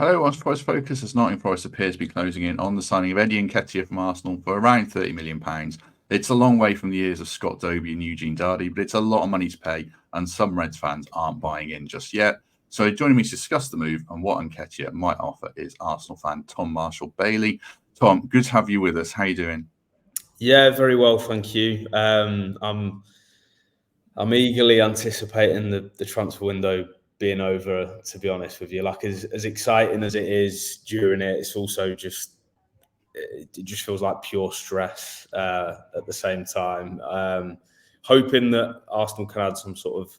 Hello, on Forest Focus, as Nottingham Forest appears to be closing in on the signing of Eddie Nketiah from Arsenal for around £30 million. It's a long way from the years of Scott Dobie and Eugene Dardy, but it's a lot of money to pay, and some Reds fans aren't buying in just yet. So joining me to discuss the move and what Nketiah might offer is Arsenal fan Tom Marshall-Bailey. Tom, good to have you with us. How you doing? Yeah, very well, thank you. I'm eagerly anticipating the transfer window being over, to be honest with you. Like, as exciting as it is during it, it's also just feels like pure stress at the same time. Hoping that Arsenal can add some sort of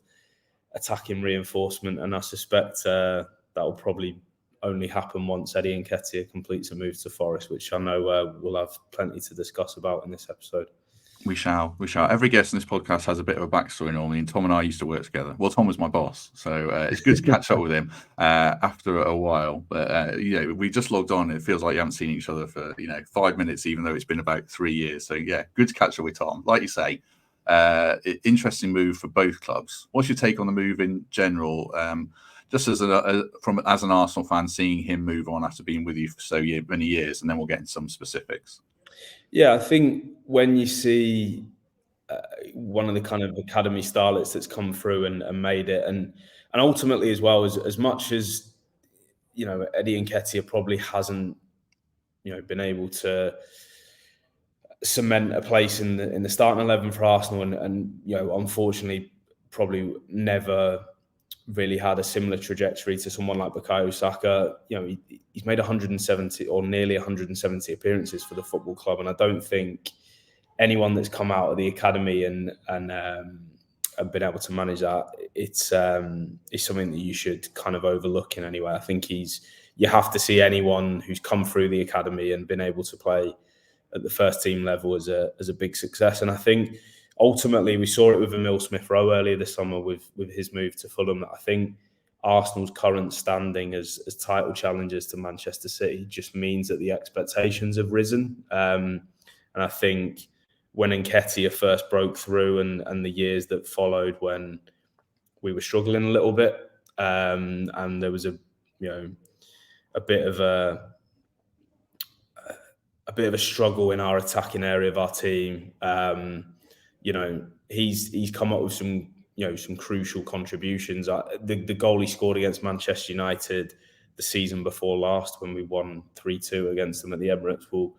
attacking reinforcement, and I suspect that will probably only happen once Eddie Nketiah completes a move to Forest, which I know we'll have plenty to discuss about in this episode. We shall. Every guest in this podcast has a bit of a backstory normally, and Tom and I used to work together. Well, Tom was my boss, so it's good to catch up with him after a while. But we just logged on. It feels like you haven't seen each other for 5 minutes, even though it's been about 3 years. So yeah, good to catch up with Tom. Like you say, interesting move for both clubs. What's your take on the move in general? Just as an Arsenal fan, seeing him move on after being with you for so many years, and then we'll get into some specifics. Yeah, I think when you see one of the kind of academy starlets that's come through and made it, and ultimately as well, as much as Eddie Nketiah probably hasn't been able to cement a place in the starting 11 for Arsenal, and unfortunately probably never really had a similar trajectory to someone like Bukayo Saka. He's made 170 or nearly 170 appearances for the football club, and I don't think anyone that's come out of the academy and been able to manage that, it's something that you should kind of overlook in any way. I think you have to see anyone who's come through the academy and been able to play at the first team level as a big success. And I think ultimately we saw it with Emile Smith-Rowe earlier this summer with his move to Fulham. I think Arsenal's current standing as title challengers to Manchester City just means that the expectations have risen. And I think when Nketiah first broke through and the years that followed when we were struggling a little bit, and there was a bit of a struggle in our attacking area of our team. He's come up with some crucial contributions. The goal he scored against Manchester United the season before last, when we won 3-2 against them at the Emirates, will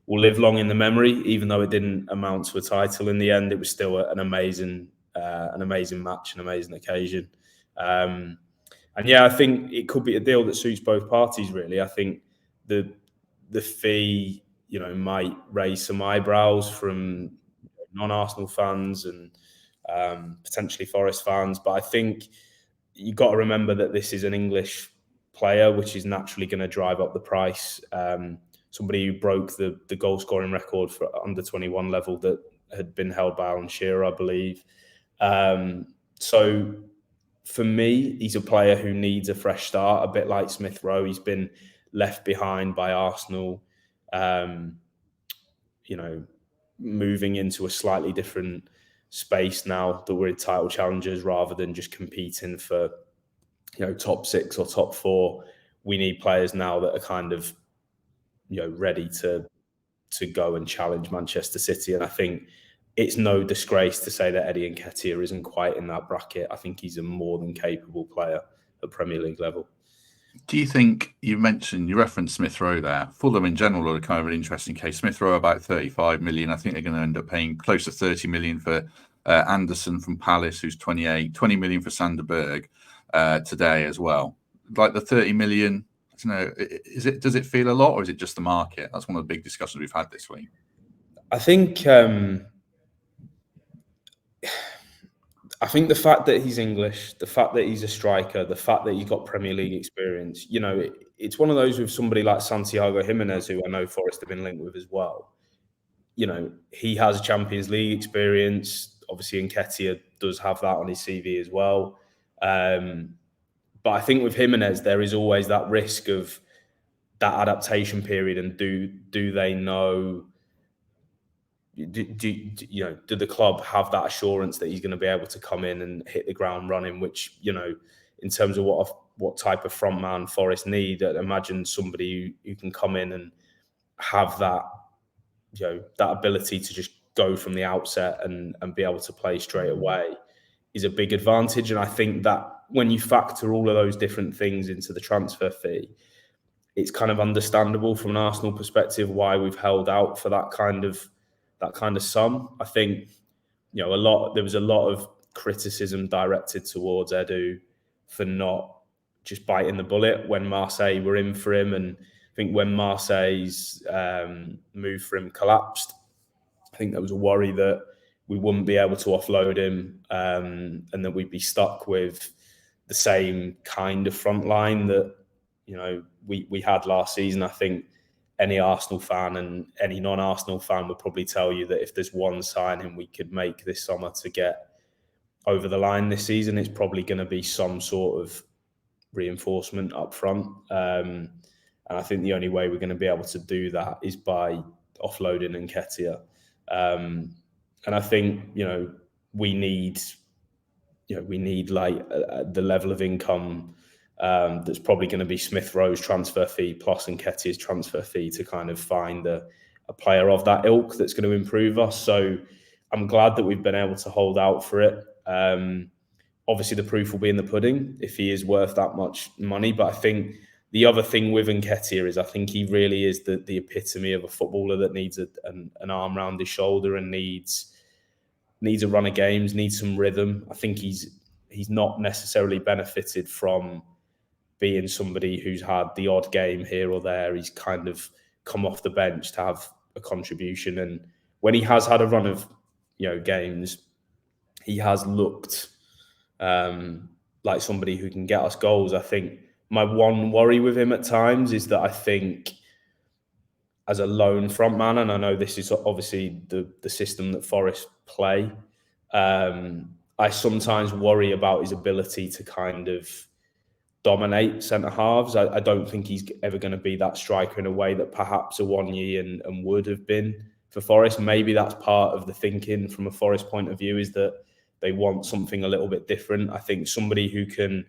live long in the memory. Even though it didn't amount to a title in the end, it was still an amazing match, an amazing occasion. And yeah, I think it could be a deal that suits both parties, really. I think the fee, might raise some eyebrows from non-Arsenal fans and potentially Forest fans. But I think you've got to remember that this is an English player, which is naturally going to drive up the price. Somebody who broke the goal-scoring record for under 21 level that had been held by Alan Shearer, I believe. So for me, he's a player who needs a fresh start, a bit like Smith-Rowe. He's been left behind by Arsenal, moving into a slightly different space now that we're in title challengers, rather than just competing for, top 6 or top 4. We need players now that are kind of, ready to go and challenge Manchester City. And I think it's no disgrace to say that Eddie Nketiah isn't quite in that bracket. I think he's a more than capable player at Premier League level. Do you think, you referenced Smith-Rowe there, Fulham in general are kind of an interesting case. Smith-Rowe about 35 million. I think they're going to end up paying close to 30 million for Anderson from Palace, who's 28, 20 million for Sander Berg today as well. Like the 30 million, I don't know, does it feel a lot, or is it just the market? That's one of the big discussions we've had this week. I think the fact that he's English, the fact that he's a striker, the fact that he's got Premier League experience, it's one of those with somebody like Santiago Jimenez, who I know Forest have been linked with as well. He has Champions League experience. Obviously, Nketiah does have that on his CV as well. But I think with Jimenez, there is always that risk of that adaptation period, and do they know? Do the club have that assurance that he's going to be able to come in and hit the ground running, which, in terms of what type of front man Forest need. I'd imagine somebody who can come in and have that, that ability to just go from the outset and be able to play straight away is a big advantage. And I think that when you factor all of those different things into the transfer fee, it's kind of understandable from an Arsenal perspective why we've held out for that kind of sum. I think there was a lot of criticism directed towards Edu for not just biting the bullet when Marseille were in for him, and I think when Marseille's move for him collapsed, I think there was a worry that we wouldn't be able to offload him, and that we'd be stuck with the same kind of front line that we had last season. I think any Arsenal fan and any non-Arsenal fan would probably tell you that if there's one signing we could make this summer to get over the line this season, it's probably going to be some sort of reinforcement up front. And I think the only way we're going to be able to do that is by offloading Nketiah. And I think we need like the level of income that's probably going to be Smith Rowe's transfer fee plus Nketiah's transfer fee to kind of find a player of that ilk that's going to improve us. So I'm glad that we've been able to hold out for it. Obviously, the proof will be in the pudding if he is worth that much money. But I think the other thing with Nketiah is I think he really is the epitome of a footballer that needs an arm around his shoulder and needs a run of games, needs some rhythm. I think he's not necessarily benefited from being somebody who's had the odd game here or there. He's kind of come off the bench to have a contribution. And when he has had a run of games, he has looked like somebody who can get us goals. I think my one worry with him at times is that I think as a lone front man, and I know this is obviously the system that Forest play, I sometimes worry about his ability to kind of dominate centre halves. I don't think he's ever going to be that striker in a way that perhaps Awoniyi and Wood have been for Forest. Maybe that's part of the thinking from a Forest point of view, is that they want something a little bit different. I think somebody who can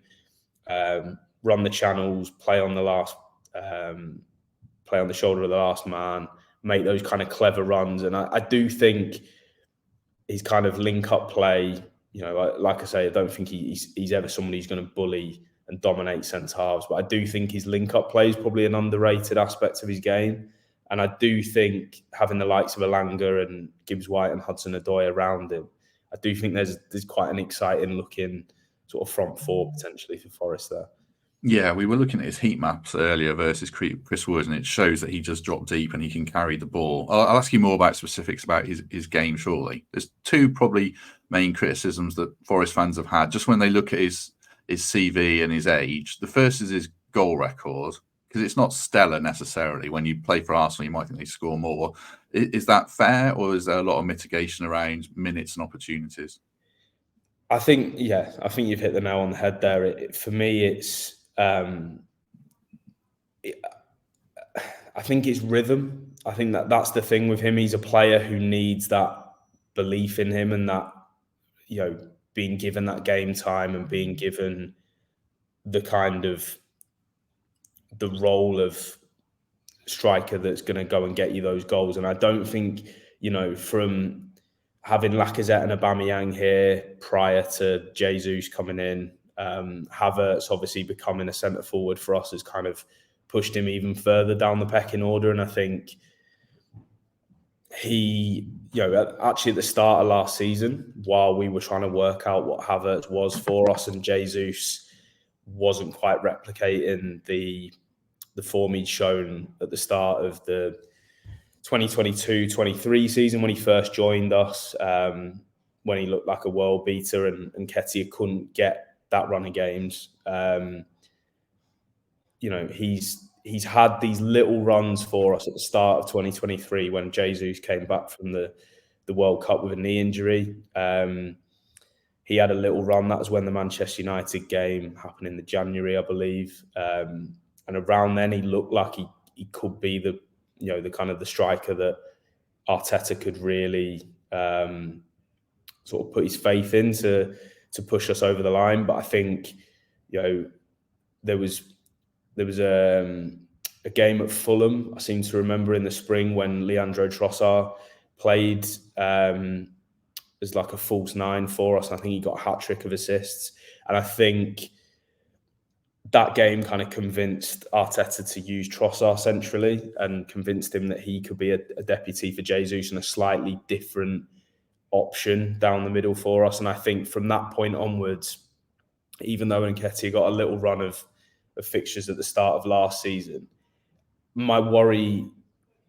run the channels, play on the shoulder of the last man, make those kind of clever runs. And I do think his kind of link-up play, like I say, I don't think he's ever somebody who's going to bully and dominate centre halves. But I do think his link-up play is probably an underrated aspect of his game. And I do think having the likes of Elanga and Gibbs-White and Hudson-Odoi around him, I do think there's quite an exciting looking sort of front four potentially for Forest there. Yeah, we were looking at his heat maps earlier versus Chris Wood, and it shows that he just dropped deep and he can carry the ball. I'll ask you more about specifics about his game shortly. There's two probably main criticisms that Forest fans have had just when they look at his CV and his age. The first is his goal record, because it's not stellar necessarily. When you play for Arsenal, you might think they score more. Is that fair, or is there a lot of mitigation around minutes and opportunities? I think you've hit the nail on the head there. For me, it's I think it's rhythm. I think that's the thing with him. He's a player who needs that belief in him and that, being given that game time and being given the kind of the role of striker that's going to go and get you those goals. And I don't think, from having Lacazette and Aubameyang here prior to Jesus coming in, Havertz obviously becoming a centre forward for us has kind of pushed him even further down the pecking order. And I think he, actually at the start of last season, while we were trying to work out what Havertz was for us and Jesus wasn't quite replicating the form he'd shown at the start of the 2022-23 season when he first joined us, when he looked like a world beater and Nketiah couldn't get that run of games. He's had these little runs for us at the start of 2023 when Jesus came back from the World Cup with a knee injury. He had a little run. That was when the Manchester United game happened in the January, I believe. And around then, he looked like he could be the kind of the striker that Arteta could really sort of put his faith in to push us over the line. But I think there was a game at Fulham, I seem to remember, in the spring when Leandro Trossard played as like a false nine for us. I think he got a hat-trick of assists. And I think that game kind of convinced Arteta to use Trossard centrally and convinced him that he could be a deputy for Jesus and a slightly different option down the middle for us. And I think from that point onwards, even though Nketiah got a little run of fixtures at the start of last season, my worry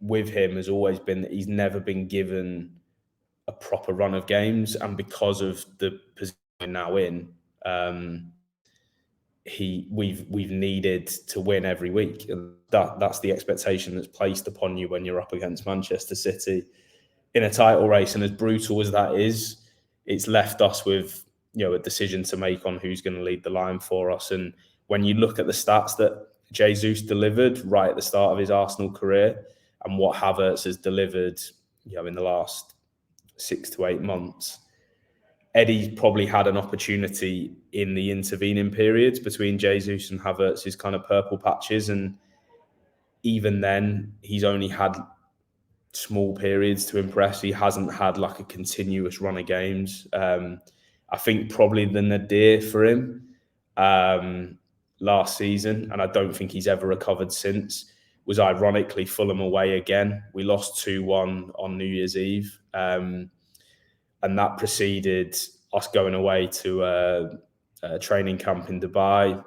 with him has always been that he's never been given a proper run of games, and because of the position we're now in, we've needed to win every week, and that's the expectation that's placed upon you when you're up against Manchester City in a title race. And as brutal as that is, it's left us with a decision to make on who's going to lead the line for us. And when you look at the stats that Jesus delivered right at the start of his Arsenal career and what Havertz has delivered in the last 6 to 8 months, Eddie's probably had an opportunity in the intervening periods between Jesus and Havertz's kind of purple patches, and even then he's only had small periods to impress. He hasn't had like a continuous run of games. I think probably the nadir for him last season, and I don't think he's ever recovered since, was ironically Fulham away again. We lost 2-1 on New Year's Eve, and that preceded us going away to a training camp in Dubai.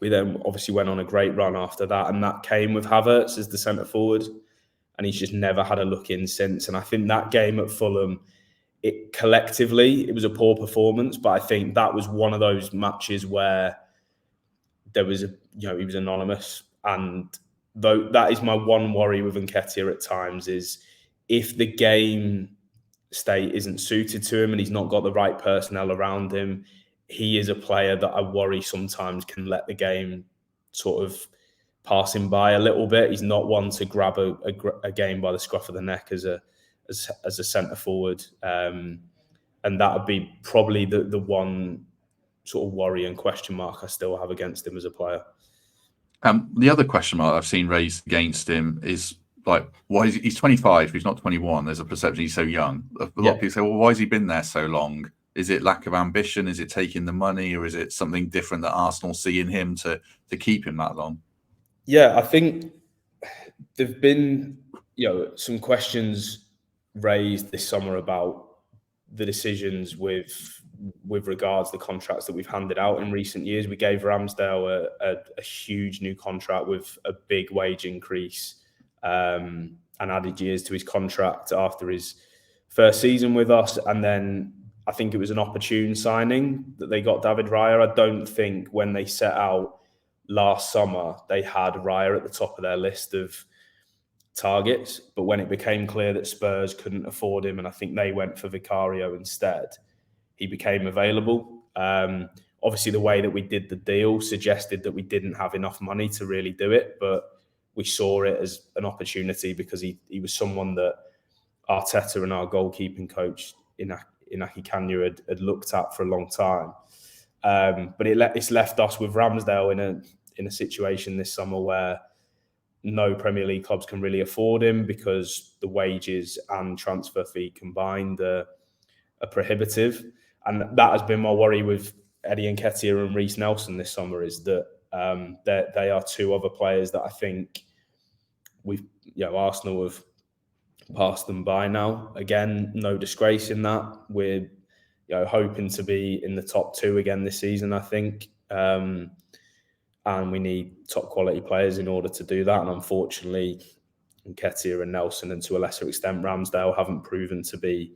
We then obviously went on a great run after that, and that came with Havertz as the centre forward, and he's just never had a look in since. And I think that game at Fulham, it was a poor performance, but I think that was one of those matches where there was he was anonymous. And though that is my one worry with Nketiah at times, is if the game state isn't suited to him and he's not got the right personnel around him, he is a player that I worry sometimes can let the game sort of pass him by a little bit. He's not one to grab a game by the scruff of the neck as a centre forward, and that would be probably the one sort of worry and question mark I still have against him as a player. The other question mark I've seen raised against him is like, why is he's 25? He's not 21. There's a perception he's so young. A lot of people say, well, why has he been there so long? Is it lack of ambition? Is it taking the money, or is it something different that Arsenal see in him to keep him that long? Yeah, I think there've been some questions raised this summer about the decisions with regards to the contracts that we've handed out in recent years. We gave Ramsdale a huge new contract with a big wage increase, and added years to his contract after his first season with us. And then I think it was an opportune signing that they got David Raya. I don't think when they set out last summer, they had Raya at the top of their list of targets. But when it became clear that Spurs couldn't afford him, and I think they went for Vicario instead, he became available. Obviously, the way that we did the deal suggested that we didn't have enough money to really do it, but we saw it as an opportunity because he was someone that Arteta and our goalkeeping coach, Eddie Nketiah, had looked at for a long time. But it's left us with Ramsdale in a situation this summer where no Premier League clubs can really afford him because the wages and transfer fee combined are prohibitive. And that has been my worry with Eddie Nketiah and Reiss Nelson this summer, is that they are two other players that I think Arsenal have passed them by now. Again, no disgrace in that. We're hoping to be in the top 2 again this season, I think. And we need top quality players in order to do that. And unfortunately, Nketiah and Nelson, and to a lesser extent Ramsdale, haven't proven to be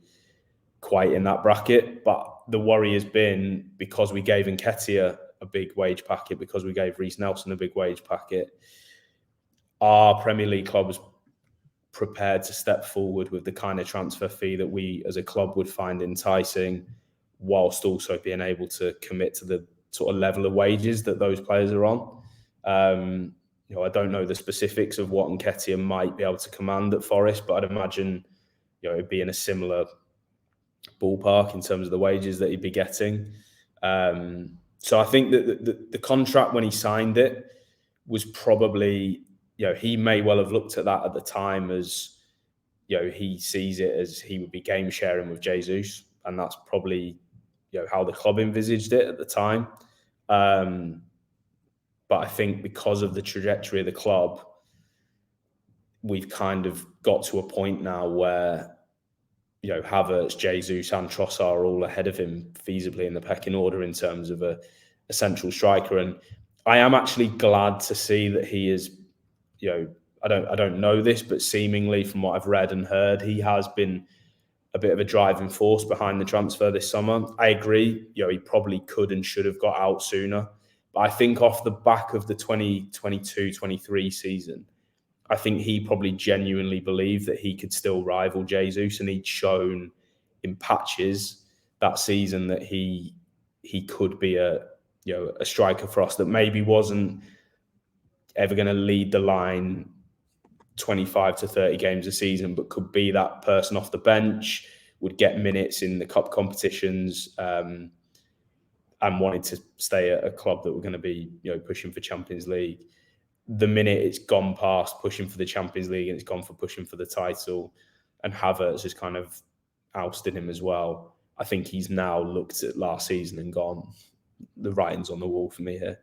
quite in that bracket. But the worry has been, because we gave Nketiah a big wage packet, because we gave Reiss Nelson a big wage packet, are Premier League clubs prepared to step forward with the kind of transfer fee that we as a club would find enticing, whilst also being able to commit to the sort of level of wages that those players are on? I don't know the specifics of what Nketiah might be able to command at Forest, but I'd imagine it'd be in a similar ballpark in terms of the wages that he'd be getting. So I think that the contract when he signed it was probably, he may well have looked at that at the time as, he sees it as he would be game sharing with Jesus, and that's probably, how the club envisaged it at the time. But I think because of the trajectory of the club, we've kind of got to a point now where, Havertz, Jesus, and Trossard are all ahead of him feasibly in the pecking order in terms of a central striker. And I am actually glad to see that he is, I don't know this, but seemingly from what I've read and heard, he has been a bit of a driving force behind the transfer this summer. I agree, he probably could and should have got out sooner. But I think off the back of the 2022-23 season, I think he probably genuinely believed that he could still rival Jesus, and he'd shown in patches that season that he could be a striker for us that maybe wasn't ever going to lead the line 25 to 30 games a season, but could be that person off the bench, would get minutes in the cup competitions, and wanted to stay at a club that were going to be pushing for Champions League. The minute it's gone past pushing for the Champions League and it's gone for pushing for the title, and Havertz has kind of ousted him as well, I think he's now looked at last season and gone, the writing's on the wall for me here.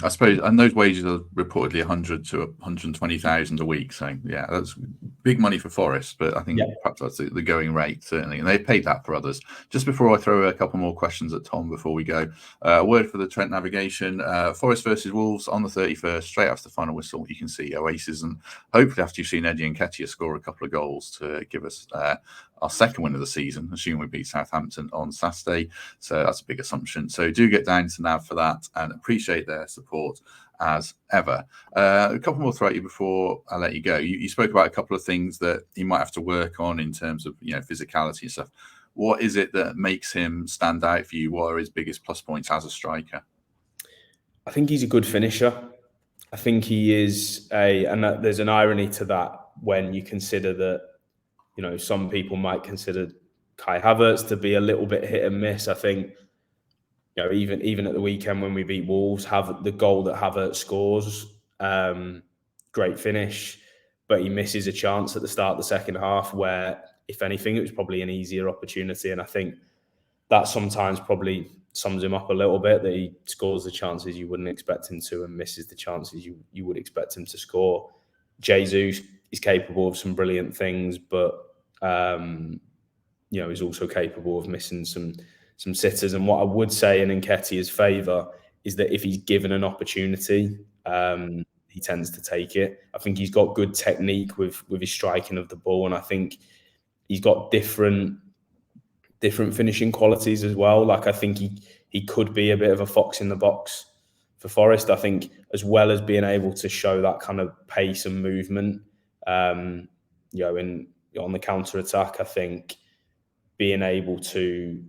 I suppose, and those wages are reportedly 100 to 120,000 a week. So yeah, that's big money for Forest, but I think perhaps that's the going rate, certainly. And they've paid that for others. Just before I throw a couple more questions at Tom before we go, a word for the Trent navigation. Forest versus Wolves on the 31st, straight after the final whistle. You can see Oasis, and hopefully after you've seen Eddie Nketiah score a couple of goals to give us our second win of the season, assuming we beat Southampton on Saturday. So that's a big assumption. So do get down to Nav for that, and appreciate their support as ever. A couple more throw at you before I let you go. You spoke about a couple of things that he might have to work on in terms of physicality and stuff. What is it that makes him stand out for you? What are his biggest plus points as a striker? I think he's a good finisher. I think he is and there's an irony to that when you consider that, some people might consider Kai Havertz to be a little bit hit and miss. I think, even at the weekend when we beat Wolves, have the goal that Havertz scores, great finish, but he misses a chance at the start of the second half where, if anything, it was probably an easier opportunity. And I think that sometimes probably sums him up a little bit, that he scores the chances you wouldn't expect him to and misses the chances you would expect him to score. Jesus is capable of some brilliant things, but he's also capable of missing some sitters. And what I would say in Nketiah's favour is that if he's given an opportunity, he tends to take it. I think he's got good technique with his striking of the ball, and I think he's got different finishing qualities as well. Like, I think he could be a bit of a fox in the box for Forest. I think, as well as being able to show that kind of pace and movement, on the counter attack, I think being able to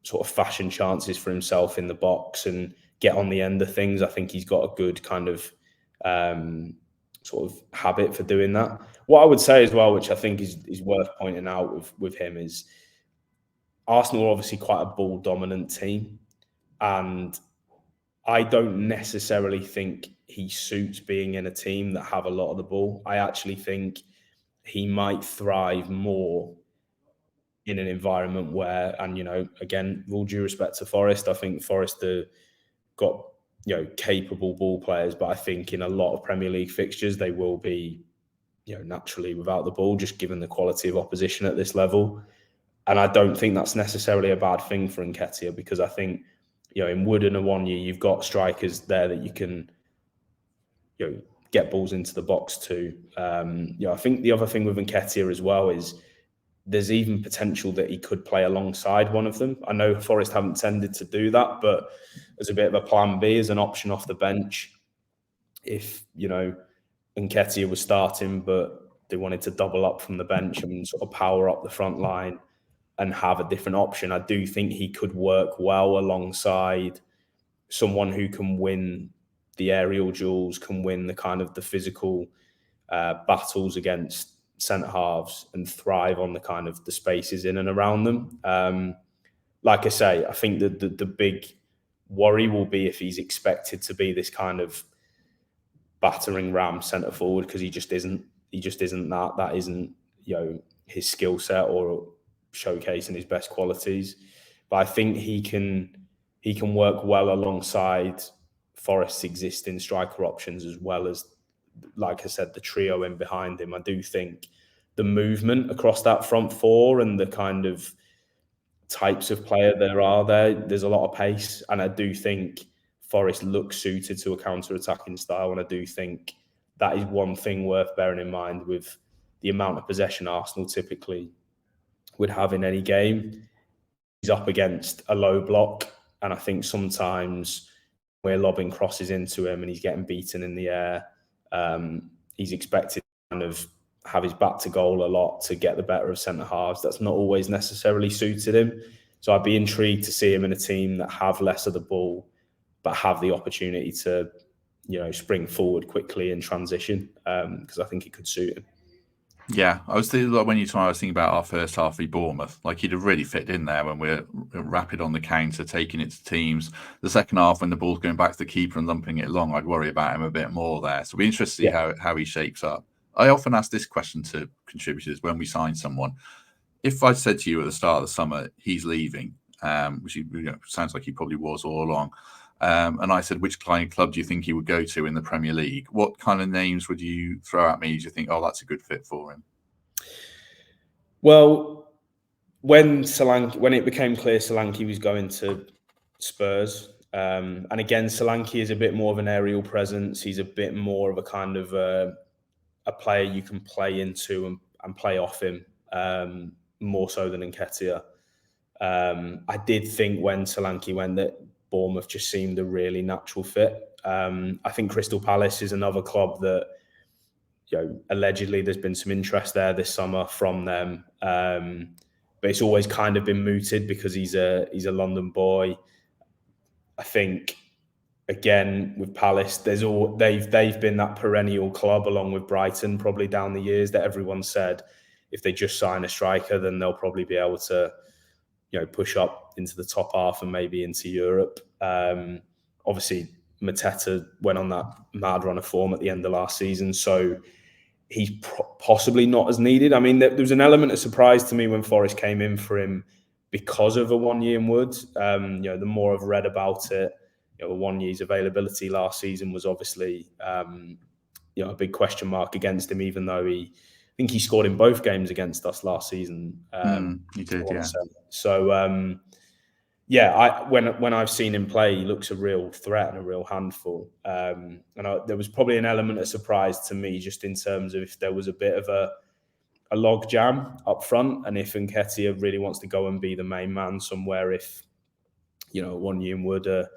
sort of fashion chances for himself in the box and get on the end of things, I think he's got a good kind of sort of habit for doing that. What I would say as well, which I think is worth pointing out with him, is Arsenal are obviously quite a ball dominant team, and I don't necessarily think he suits being in a team that have a lot of the ball. I actually think he might thrive more in an environment where, and again, with all due respect to Forest, I think Forest have got capable ball players, but I think in a lot of Premier League fixtures they will be naturally without the ball, just given the quality of opposition at this level. And I don't think that's necessarily a bad thing for Nketiah, because I think in Wood and Awoniyi, you've got strikers there that you can get balls into the box too. I think the other thing with Nketiah as well is there's even potential that he could play alongside one of them. I know Forest haven't tended to do that, but as a bit of a plan B, as an option off the bench, if Nketiah was starting but they wanted to double up from the bench and sort of power up the front line and have a different option, I do think he could work well alongside someone who can win the aerial duels, can win the kind of the physical battles against centre halves and thrive on the kind of the spaces in and around them. like I say, I think that the big worry will be if he's expected to be this kind of battering ram centre forward, because he just isn't. He just isn't that. That isn't, his skill set or showcasing his best qualities. But I think he can work well alongside Forest's existing striker options, as well as, like I said, the trio in behind him. I do think the movement across that front four and the kind of types of player there's a lot of pace, and I do think Forest looks suited to a counter-attacking style, and I do think that is one thing worth bearing in mind with the amount of possession Arsenal typically would have in any game. He's up against a low block, and I think sometimes we're lobbing crosses into him and he's getting beaten in the air. He's expected to kind of have his back to goal a lot to get the better of centre halves. That's not always necessarily suited him. So I'd be intrigued to see him in a team that have less of the ball, but have the opportunity to, spring forward quickly in transition, because I think it could suit him. Yeah, I was thinking, like, when you told me, I was thinking about our first half v Bournemouth. Like, he'd have really fit in there when we're rapid on the counter, taking it to teams. The second half, when the ball's going back to the keeper and lumping it along, I'd worry about him a bit more there. So it'll be interesting to see how he shapes up. I often ask this question to contributors when we sign someone. If I said to you at the start of the summer, he's leaving, which sounds like he probably was all along, and I said, which kind of club do you think he would go to in the Premier League? What kind of names would you throw at me? Do you think, oh, that's a good fit for him? Well, when it became clear Solanke was going to Spurs, and again, Solanke is a bit more of an aerial presence. He's a bit more of a kind of a player you can play into and play off him, more so than Nketiah. I did think when Solanke went that Bournemouth just seemed a really natural fit. I think Crystal Palace is another club that, allegedly there's been some interest there this summer from them, but it's always kind of been mooted because he's a London boy. I think, again, with Palace, they've been that perennial club along with Brighton probably down the years that everyone said if they just sign a striker, then they'll probably be able to, push up into the top half and maybe into Europe. Obviously, Mateta went on that mad run of form at the end of last season, so he's possibly not as needed. I mean, there was an element of surprise to me when Forest came in for him because of a 1 year in Wood. The more I've read about it, 1 year's availability last season was obviously, a big question mark against him, even though I think he scored in both games against us last season. He did, yeah. So, when I've seen him play, he looks a real threat and a real handful. And there was probably an element of surprise to me just in terms of if there was a bit of a log jam up front, and if Nketiah really wants to go and be the main man somewhere, if 1 year in Wood are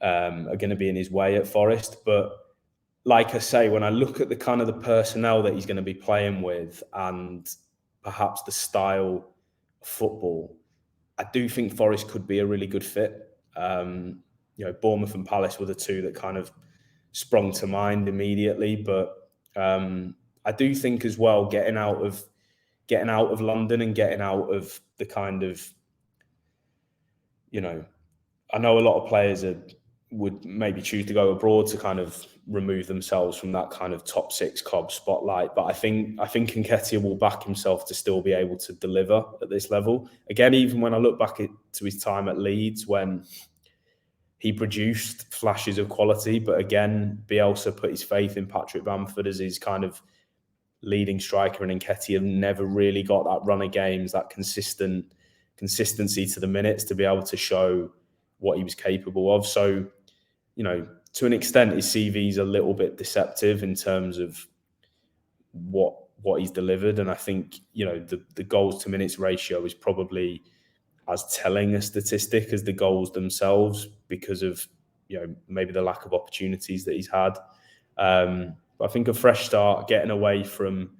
going to be in his way at Forest. But like I say, when I look at the kind of the personnel that he's going to be playing with and perhaps the style of football, I do think Forest could be a really good fit. Bournemouth and Palace were the two that kind of sprung to mind immediately, but I do think as well getting out of London and getting out of the kind of, I know a lot of players would maybe choose to go abroad to kind of remove themselves from that kind of top six club spotlight. But I think Nketiah will back himself to still be able to deliver at this level. Again, even when I look back to his time at Leeds, when he produced flashes of quality, but again, Bielsa put his faith in Patrick Bamford as his kind of leading striker, and Nketiah never really got that run of games, that consistency to the minutes to be able to show what he was capable of. So, to an extent, his CV is a little bit deceptive in terms of what he's delivered. And I think, the goals to minutes ratio is probably as telling a statistic as the goals themselves because of, maybe the lack of opportunities that he's had. But I think a fresh start, getting away from,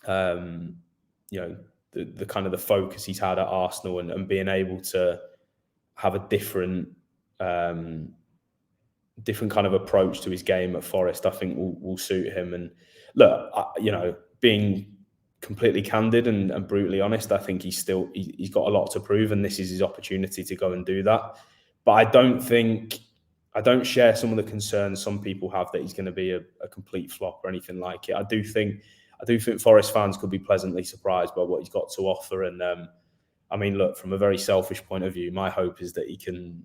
the kind of the focus he's had at Arsenal and being able to have a different kind of approach to his game at Forest, I think will suit him. And look, being completely candid and brutally honest, I think he's got a lot to prove, and this is his opportunity to go and do that. But I don't share some of the concerns some people have that he's going to be a complete flop or anything like it. I do think Forest fans could be pleasantly surprised by what he's got to offer. And I mean, look, from a very selfish point of view, my hope is that he can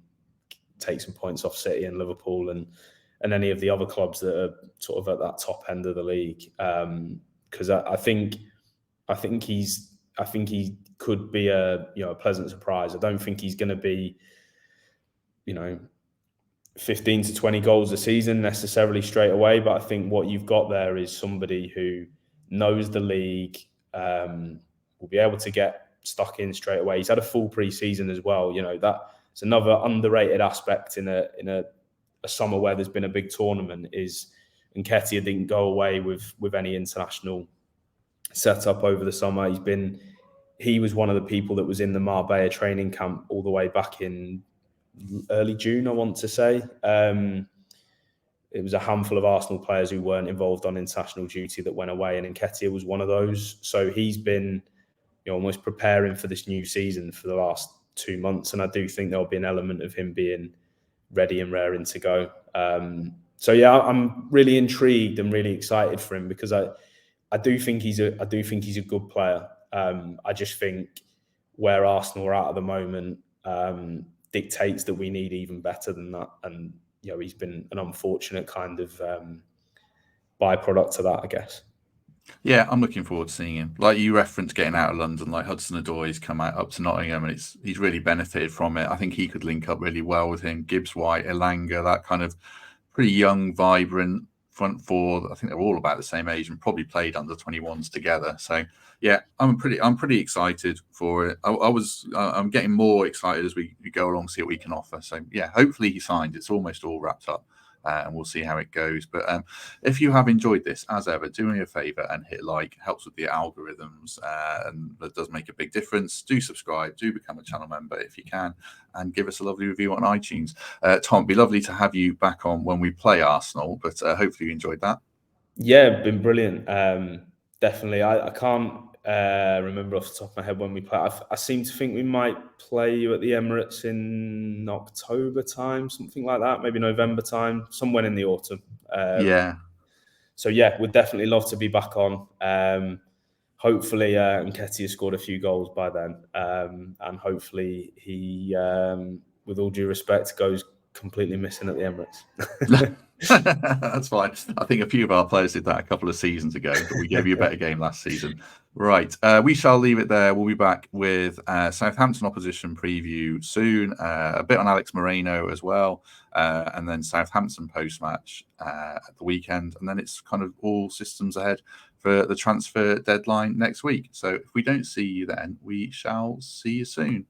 take some points off City and Liverpool and any of the other clubs that are sort of at that top end of the league. Because I think he could be a pleasant surprise. I don't think he's going to be 15 to 20 goals a season necessarily straight away, but I think what you've got there is somebody who knows the league, will be able to get stuck in straight away. He's had a full pre-season as well. That's another underrated aspect in a summer where there's been a big tournament. Is Nketiah didn't go away with any international setup over the summer. He was one of the people that was in the Marbella training camp all the way back in early June, I want to say. It was a handful of Arsenal players who weren't involved on international duty that went away, and Nketiah was one of those. So he's been almost preparing for this new season for the last 2 months, and I do think there'll be an element of him being ready and raring to go. So yeah, I'm really intrigued and really excited for him, because I do think he's a good player. I just think where Arsenal are at the moment dictates that we need even better than that, and he's been an unfortunate kind of byproduct of that, I guess. Yeah, I'm looking forward to seeing him. Like you referenced, getting out of London, like Hudson-Odoi's come out up to Nottingham, and he's really benefited from it. I think he could link up really well with him. Gibbs White, Elanga, that kind of pretty young, vibrant front four. I think they're all about the same age and probably played under 21s together. So yeah, I'm pretty excited for it. I'm getting more excited as we go along, see what we can offer. So yeah, hopefully he signed. It's almost all wrapped up. And we'll see how it goes. But if you have enjoyed this, as ever, do me a favour and hit like. Helps with the algorithms, and that does make a big difference. Do subscribe, do become a channel member if you can, and give us a lovely review on iTunes. Tom, it'd be lovely to have you back on when we play Arsenal, but hopefully you enjoyed that. Yeah, been brilliant. Definitely. I can't remember off the top of my head when we play. I seem to think we might play you at the Emirates in October time, something like that, maybe November time, somewhere in the autumn. Yeah. So yeah, we'd definitely love to be back on. Hopefully Nketiah scored a few goals by then, and hopefully he, with all due respect, goes completely missing at the Emirates. That's fine. I think a few of our players did that a couple of seasons ago, but we gave you a better game last season. Right. We shall leave it there. We'll be back with Southampton opposition preview soon, a bit on Alex Moreno as well, and then Southampton post-match at the weekend. And then it's kind of all systems ahead for the transfer deadline next week. So if we don't see you then, we shall see you soon.